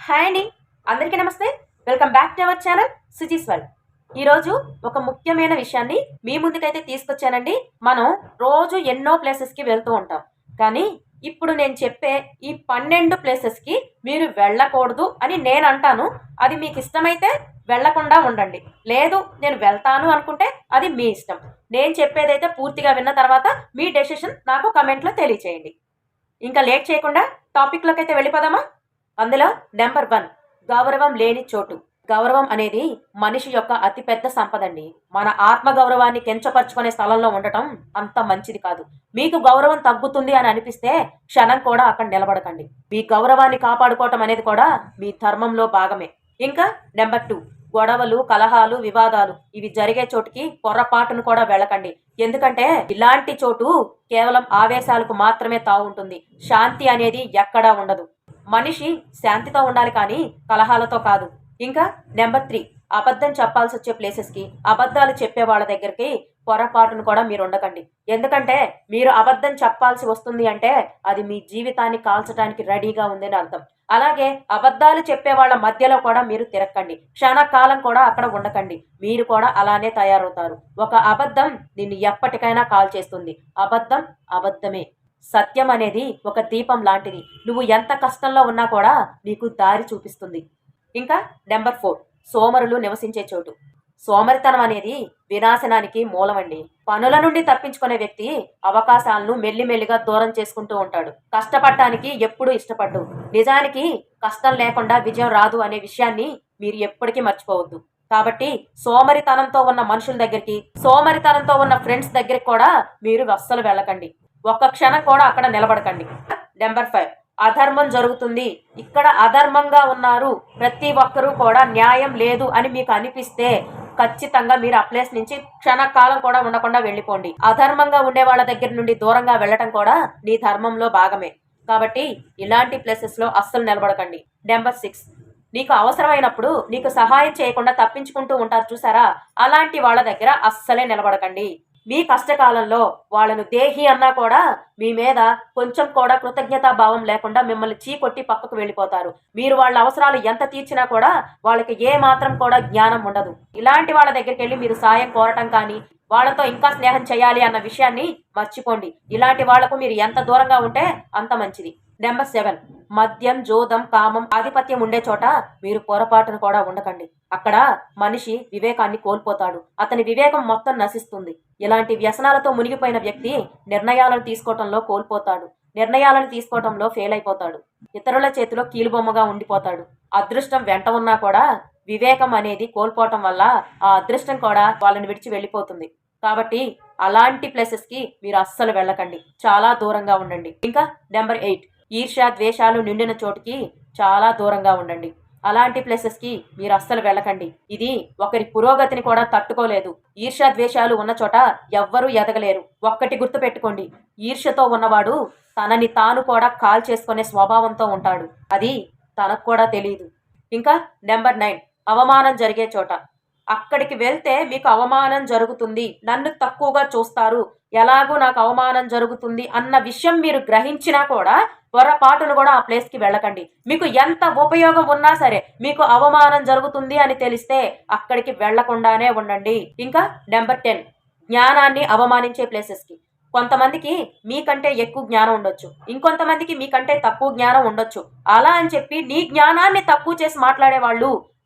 Hi అండి, అందరికీ నమస్తే. Welcome back to our channel Suji's world. ఈరోజు ఒక ముఖ్యమైన విషయాన్ని మీ ముందుకైతే తీసుకొచ్చానండి. మనం రోజు ఎన్నో ప్లేసెస్కి వెళ్తూ ఉంటాం, కానీ ఇప్పుడు నేను చెప్పే ఈ 12 ప్లేసెస్కి మీరు వెళ్ళకూడదు అని నేను అంటాను. అది మీకు ఇష్టమైతే వెళ్ళకుండా ఉండండి, లేదు నేను వెళ్తాను అనుకుంటే అది మీ ఇష్టం. నేను చెప్పేదైతే పూర్తిగా విన్న తర్వాత మీ డెసిషన్ నాకు కమెంట్లో తెలియచేయండి. ఇంకా లేట్ చేయకుండా టాపిక్లోకి అయితే వెళ్ళిపోదామా? అందులో నెంబర్ 1, గౌరవం లేని చోటు. గౌరవం అనేది మనిషి యొక్క అతిపెద్ద సంపద అండి. మన ఆత్మ గౌరవాన్ని కెంచపరుచుకునే స్థలంలో ఉండటం అంత మంచిది కాదు. మీకు గౌరవం తగ్గుతుంది అని అనిపిస్తే క్షణం కూడా అక్కడ నిలబడకండి. మీ గౌరవాన్ని కాపాడుకోవటం అనేది కూడా మీ ధర్మంలో భాగమే. ఇంకా నెంబర్ 2, గొడవలు, కలహాలు, వివాదాలు ఇవి జరిగే చోటుకి పొర్రపాటును కూడా వెళ్ళకండి. ఎందుకంటే ఇలాంటి చోటు కేవలం ఆవేశాలకు మాత్రమే తావుంటుంది. శాంతి అనేది ఎక్కడా ఉండదు. మనిషి శాంతితో ఉండాలి, కానీ కలహాలతో కాదు. ఇంకా నెంబర్ 3, అబద్ధం చెప్పాల్సి వచ్చే ప్లేసెస్కి, అబద్ధాలు చెప్పే వాళ్ళ దగ్గరికి పొరపాటును కూడా మీరు ఉండకండి. ఎందుకంటే మీరు అబద్ధం చెప్పాల్సి వస్తుంది అంటే అది మీ జీవితాన్ని కాల్చడానికి రెడీగా ఉందని అర్థం. అలాగే అబద్ధాలు చెప్పే వాళ్ళ మధ్యలో కూడా మీరు తిరక్కండి. క్షణకాలం కూడా అక్కడ ఉండకండి. మీరు కూడా అలానే తయారవుతారు. ఒక అబద్ధం నిన్ను ఎప్పటికైనా కాల్ చేస్తుంది. అబద్ధం అబద్ధమే. సత్యం అనేది ఒక దీపం లాంటిది. నువ్వు ఎంత కష్టంలో ఉన్నా కూడా నీకు దారి చూపిస్తుంది. ఇంకా నెంబర్ 4, సోమరులు నివసించే చోటు. సోమరితనం అనేది వినాశనానికి మూలమండి. పనుల నుండి తప్పించుకునే వ్యక్తి అవకాశాలను మెల్లిమెల్లిగా దూరం చేసుకుంటూ ఉంటాడు. కష్టపడటానికి ఎప్పుడూ ఇష్టపడ్డు. నిజానికి కష్టం లేకుండా విజయం రాదు అనే విషయాన్ని మీరు ఎప్పటికీ మర్చిపోవద్దు. కాబట్టి సోమరితనంతో ఉన్న మనుషుల దగ్గరికి, సోమరితనంతో ఉన్న ఫ్రెండ్స్ దగ్గరికి కూడా మీరు అస్సలు వెళ్ళకండి. ఒక్క క్షణం కూడా అక్కడ నిలబడకండి. నెంబర్ 5, అధర్మం జరుగుతుంది, ఇక్కడ అధర్మంగా ఉన్నారు, ప్రతి ఒక్కరూ కూడా న్యాయం లేదు అని మీకు అనిపిస్తే ఖచ్చితంగా మీరు ఆ ప్లేస్ నుంచి క్షణకాలం కూడా ఉండకుండా వెళ్ళిపోండి. అధర్మంగా ఉండే వాళ్ళ దగ్గర నుండి దూరంగా వెళ్ళటం కూడా నీ ధర్మంలో భాగమే. కాబట్టి ఇలాంటి ప్లేసెస్లో అస్సలు నిలబడకండి. నెంబర్ 6, నీకు అవసరమైనప్పుడు నీకు సహాయం చేయకుండా తప్పించుకుంటూ ఉంటారు చూసారా, అలాంటి వాళ్ళ దగ్గర అస్సలే నిలబడకండి. మీ కష్టకాలంలో వాళ్ళను దేహి అన్నా కూడా మీ మీద కొంచెం కూడా కృతజ్ఞతా భావం లేకుండా మిమ్మల్ని చీకొట్టి పక్కకు వెళ్ళిపోతారు. మీరు వాళ్ళ అవసరాలు ఎంత తీర్చినా కూడా వాళ్ళకి ఏ మాత్రం కూడా జ్ఞానం ఉండదు. ఇలాంటి వాళ్ళ దగ్గరికి వెళ్ళి మీరు సాయం కోరటం కానీ, వాళ్ళతో ఇంకా స్నేహం చేయాలి అన్న విషయాన్ని మర్చిపోండి. ఇలాంటి వాళ్లకు మీరు ఎంత దూరంగా ఉంటే అంత మంచిది. నెంబర్ 7, మద్యం, జోదం, కామం ఆధిపత్యం ఉండే చోట మీరు పొరపాటును కూడా ఉండకండి. అక్కడ మనిషి వివేకాన్ని కోల్పోతాడు. అతని వివేకం మొత్తం నశిస్తుంది. ఇలాంటి వ్యసనాలతో మునిగిపోయిన వ్యక్తి నిర్ణయాలను తీసుకోవటంలో కోల్పోతాడు. నిర్ణయాలను తీసుకోవటంలో ఫెయిల్ అయిపోతాడు. ఇతరుల చేతిలో కీలుబొమ్మగా ఉండిపోతాడు. అదృష్టం వెంట ఉన్నా కూడా వివేకం అనేది కోల్పోవటం వల్ల ఆ అదృష్టం కూడా వాళ్ళని విడిచి వెళ్ళిపోతుంది. కాబట్టి అలాంటి ప్లేసెస్కి మీరు అస్సలు వెళ్ళకండి. చాలా దూరంగా ఉండండి. ఇంకా నెంబర్ 8, ఈర్ష్య, ద్వేషాలు నిండిన చోటుకి చాలా దూరంగా ఉండండి. అలాంటి ప్లేసెస్కి మీరు అస్సలు వెళ్ళకండి. ఇది ఒకరి పురోగతిని కూడా తట్టుకోలేదు. ఈర్ష్య, ద్వేషాలు ఉన్న చోట ఎవ్వరూ ఎదగలేరు. ఒక్కటి గుర్తు పెట్టుకోండి, ఈర్ష్యతో ఉన్నవాడు తనని తాను కూడా కాల్ చేసుకునే స్వభావంతో ఉంటాడు. అది తనకు కూడా తెలియదు. ఇంకా నెంబర్ 9, అవమానం జరిగే చోట. అక్కడికి వెళ్తే మీకు అవమానం జరుగుతుంది, నన్ను తక్కువగా చూస్తారు, ఎలాగూ నాకు అవమానం జరుగుతుంది అన్న విషయం మీరు గ్రహించినా కూడా పొరపాటును కూడా ఆ ప్లేస్కి వెళ్ళకండి. మీకు ఎంత ఉపయోగం ఉన్నా సరే మీకు అవమానం జరుగుతుంది అని తెలిస్తే అక్కడికి వెళ్లకుండానే ఉండండి. ఇంకా నెంబర్ 10, జ్ఞానాన్ని అవమానించే ప్లేసెస్కి. కొంతమందికి మీకంటే ఎక్కువ జ్ఞానం ఉండొచ్చు, ఇంకొంతమందికి మీకంటే తక్కువ జ్ఞానం ఉండొచ్చు. అలా అని చెప్పి నీ జ్ఞానాన్ని తక్కువ చేసి మాట్లాడే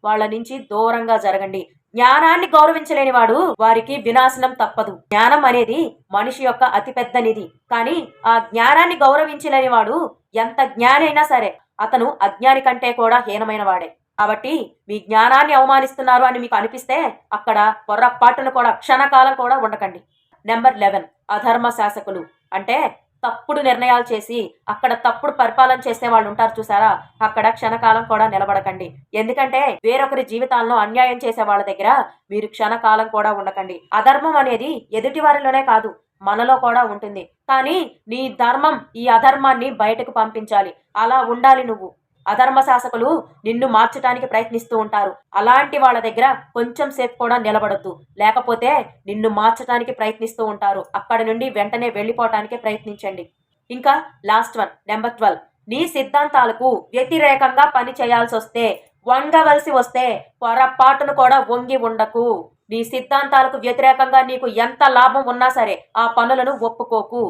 వాళ్ళ నుంచి దూరంగా జరగండి. జ్ఞానాన్ని గౌరవించలేని వాడు వారికి వినాశనం తప్పదు. జ్ఞానం అనేది మనిషి యొక్క అతిపెద్ద నిధి. కానీ ఆ జ్ఞానాన్ని గౌరవించలేని వాడు ఎంత జ్ఞాని అయినా సరే అతను అజ్ఞాని కంటే కూడా హీనమైన వాడే. కాబట్టి మీ జ్ఞానాన్ని అవమానిస్తున్నారు అని మీకు అనిపిస్తే అక్కడ పొర్రపాటును కూడా క్షణకాలం కూడా ఉండకండి. నెంబర్ 11, అధర్మ శాసకులు. అంటే తప్పుడు నిర్ణయాలు చేసి అక్కడ తప్పుడు పరిపాలన చేసే వాళ్ళు ఉంటారు చూసారా, అక్కడ క్షణకాలం కూడా నిలబడకండి. ఎందుకంటే వేరొకరి జీవితాలను అన్యాయం చేసే వాళ్ళ దగ్గర మీరు క్షణకాలం కూడా ఉండకండి. అధర్మం అనేది ఎదుటి వారిలోనే కాదు, మనలో కూడా ఉంటుంది. కానీ నీ ధర్మం ఈ అధర్మాన్ని బయటకు పంపించాలి. అలా ఉండాలి నువ్వు. అధర్మ శాసకులు నిన్ను మార్చడానికి ప్రయత్నిస్తూ ఉంటారు. అలాంటి వాళ్ళ దగ్గర కొంచెం సేపు కూడా నిలబడొద్దు, లేకపోతే నిన్ను మార్చడానికి ప్రయత్నిస్తూ ఉంటారు. అక్కడి నుండి వెంటనే వెళ్ళిపోవటానికి ప్రయత్నించండి. ఇంకా లాస్ట్ 1, నెంబర్ 12, నీ సిద్ధాంతాలకు వ్యతిరేకంగా పని చేయాల్సి వస్తే, వంగవలసి వస్తే పొరపాటును కూడా వంగి ఉండకు. నీ సిద్ధాంతాలకు వ్యతిరేకంగా నీకు ఎంత లాభం ఉన్నా సరే ఆ పనులను ఒప్పుకోకు.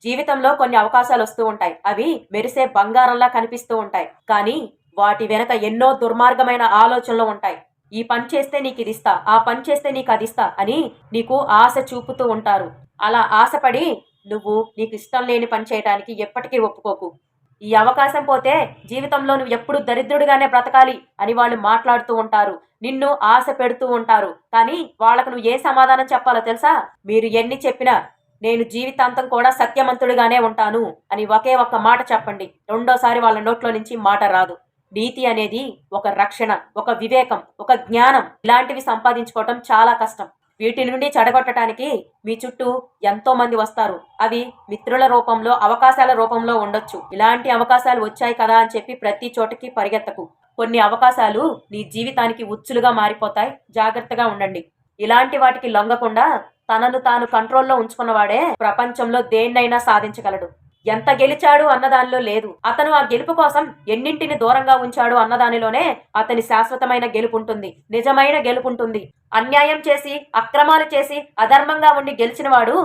జీవితంలో కొన్ని అవకాశాలు వస్తూ ఉంటాయి. అవి మెరిసే బంగారంలా కనిపిస్తూ ఉంటాయి. కానీ వాటి వెనక ఎన్నో దుర్మార్గమైన ఆలోచనలు ఉంటాయి. ఈ పని చేస్తే నీకు ఇది ఇస్తా, ఆ పని చేస్తే నీకు అది ఇస్తా అని నీకు ఆశ చూపుతూ ఉంటారు. అలా ఆశపడి నువ్వు నీకు ఇష్టం లేని పని చేయడానికి ఎప్పటికీ ఒప్పుకోకు. ఈ అవకాశం పోతే జీవితంలో నువ్వు ఎప్పుడు దరిద్రుడిగానే బ్రతకాలి అని వాళ్ళు మాట్లాడుతూ ఉంటారు. నిన్ను ఆశ పెడుతూ ఉంటారు. కానీ వాళ్ళకు నువ్వు ఏ సమాధానం చెప్పాలో తెలుసా? మీరు ఎన్ని చెప్పినా నేను జీవితాంతం కూడా సత్యవంతుడిగానే ఉంటాను అని ఒకే ఒక్క మాట చెప్పండి. రెండోసారి వాళ్ళ నోట్లో నుంచి మాట రాదు. నీతి అనేది ఒక రక్షణ, ఒక వివేకం, ఒక జ్ఞానం. ఇలాంటివి సంపాదించుకోవటం చాలా కష్టం. వీటి నుండి చెడగొట్టడానికి మీ చుట్టూ ఎంతో మంది వస్తారు. అవి మిత్రుల రూపంలో, అవకాశాల రూపంలో ఉండొచ్చు. ఇలాంటి అవకాశాలు వచ్చాయి కదా అని చెప్పి ప్రతి చోటకి పరిగెత్తకు. కొన్ని అవకాశాలు నీ జీవితానికి ఉచ్చులుగా మారిపోతాయి. జాగ్రత్తగా ఉండండి. ఇలాంటి వాటికి లొంగకుండా తనను తాను కంట్రోల్లో ఉంచుకున్నవాడే ప్రపంచంలో దేన్నైనా సాధించగలడు. ఎంత గెలిచాడు అన్నదానిలో లేదు, అతను ఆ గెలుపు కోసం ఎన్నింటిని దూరంగా ఉంచాడు అన్నదానిలోనే అతని శాశ్వతమైన గెలుపుంటుంది, నిజమైన గెలుపుంటుంది. అన్యాయం చేసి, అక్రమాలు చేసి, అధర్మంగా ఉండి గెలిచిన వాడు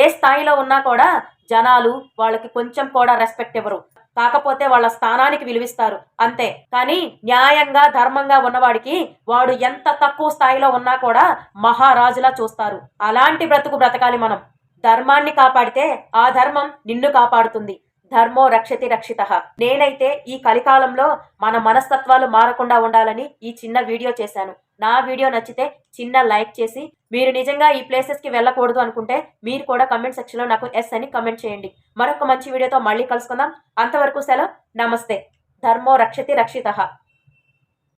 ఏ స్థాయిలో ఉన్నా కూడా జనాలు వాళ్ళకి కొంచెం కూడా రెస్పెక్ట్ ఇవ్వరు. కాకపోతే వాళ్ళ స్థానానికి విలువిస్తారు అంతే. కానీ న్యాయంగా, ధర్మంగా ఉన్నవాడికి వాడు ఎంత తక్కువ స్థాయిలో ఉన్నా కూడా మహారాజులా చూస్తారు. అలాంటి బ్రతుకు బ్రతకాలి మనం. ధర్మాన్ని కాపాడితే ఆ ధర్మం నిన్ను కాపాడుతుంది. ధర్మో రక్షతి రక్షితః. నేనైతే ఈ కలికాలంలో మన మనస్తత్వాలు మారకుండా ఉండాలని ఈ చిన్న వీడియో చేశాను. నా వీడియో నచ్చితే చిన్న లైక్ చేసి, మీరు నిజంగా ఈ ప్లేసెస్కి వెళ్ళకూడదు అనుకుంటే మీరు కూడా కమెంట్ సెక్షన్లో నాకు ఎస్ అని కమెంట్ చేయండి. మరొక మంచి వీడియోతో మళ్ళీ కలుసుకుందాం. అంతవరకు సెలవు. నమస్తే. ధర్మో రక్షతి రక్షితః.